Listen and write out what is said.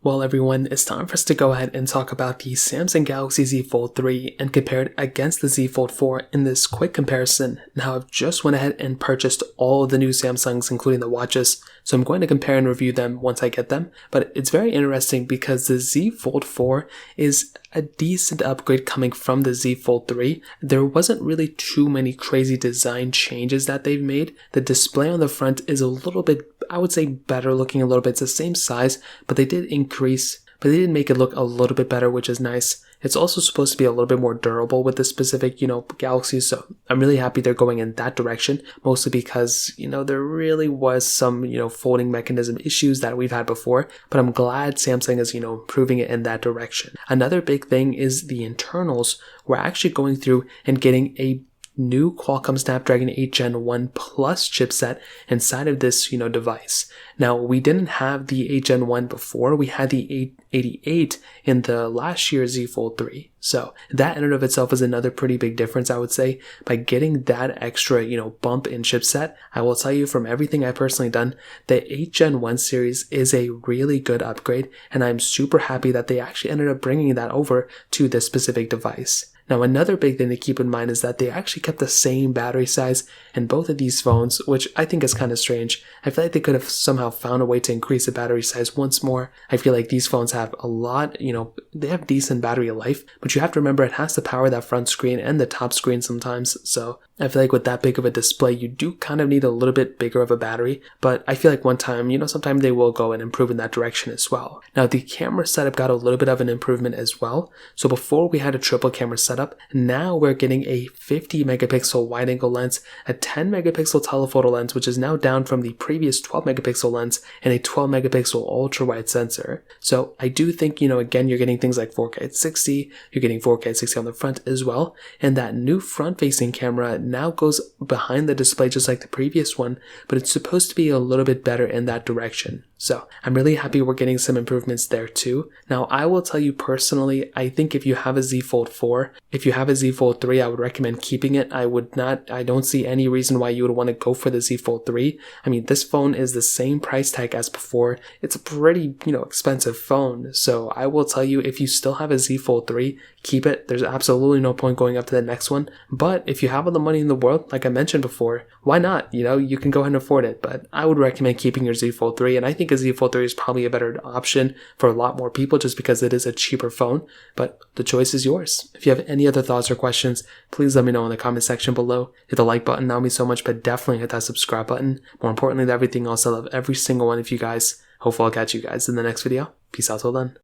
Well, everyone, it's time for us to go ahead and talk about the Samsung Galaxy Z Fold 3 and compare it against the Z Fold 4 in this quick comparison. Now, I've just went ahead and purchased all of the new Samsungs, including the watches, so I'm going to compare and review them once I get them. But it's very interesting because the Z Fold 4 is a decent upgrade coming from the Z Fold 3. There wasn't really too many crazy design changes that they've made. The display on the front is a little bit, I would say, better looking a little bit. It's the same size, but they did but they did make it look a little bit better, which is nice. It's also supposed to be a little bit more durable with the specific, Galaxy, so I'm really happy they're going in that direction, mostly because, there really was some, folding mechanism issues that we've had before, but I'm glad Samsung is, improving it in that direction. Another big thing is the internals. We're actually going through and getting a new Qualcomm Snapdragon 8 Gen 1 Plus chipset inside of this, device. Now, we didn't have the 8 Gen 1 before. We had the 888 in the last year's Z Fold 3. So that in and of itself is another pretty big difference, I would say. By getting that extra, bump in chipset, I will tell you from everything I've personally done, the 8 Gen 1 series is a really good upgrade, and I'm super happy that they actually ended up bringing that over to this specific device. Now, another big thing to keep in mind is that they actually kept the same battery size in both of these phones, which I think is kind of strange. I feel like they could have somehow found a way to increase the battery size once more. I feel like these phones have a lot, they have decent battery life, but you have to remember it has to power that front screen and the top screen sometimes. So I feel like with that big of a display, you do kind of need a little bit bigger of a battery, but I feel like one time, sometime they will go and improve in that direction as well. Now, the camera setup got a little bit of an improvement as well. So before we had a triple camera setup, now we're getting a 50 megapixel wide angle lens, a 10 megapixel telephoto lens, which is now down from the previous 12 megapixel lens, and a 12 megapixel ultra wide sensor. So I do think, again, you're getting things like 4K at 60, you're getting 4K at 60 on the front as well. And that new front facing camera now goes behind the display just like the previous one, but it's supposed to be a little bit better in that direction. So I'm really happy we're getting some improvements there too. Now, I will tell you personally, I think if you have a Z Fold 4, if you have a Z Fold 3, I would recommend keeping it. I don't see any reason why you would want to go for the Z Fold 3. I mean, this phone is the same price tag as before. It's a pretty, expensive phone. So I will tell you, if you still have a Z Fold 3, keep it. There's absolutely no point going up to the next one. But if you have all the money in the world, like I mentioned before, why not? You can go ahead and afford it. But I would recommend keeping your Z Fold 3, and I think a Z Fold 3 is probably a better option for a lot more people just because it is a cheaper phone, but the choice is yours. If you have any other thoughts or questions, please let me know in the comment section below. Hit the like button, that would mean so much, but definitely hit that subscribe button. More importantly than everything else, I love every single one of you guys. Hopefully I'll catch you guys in the next video. Peace out till then.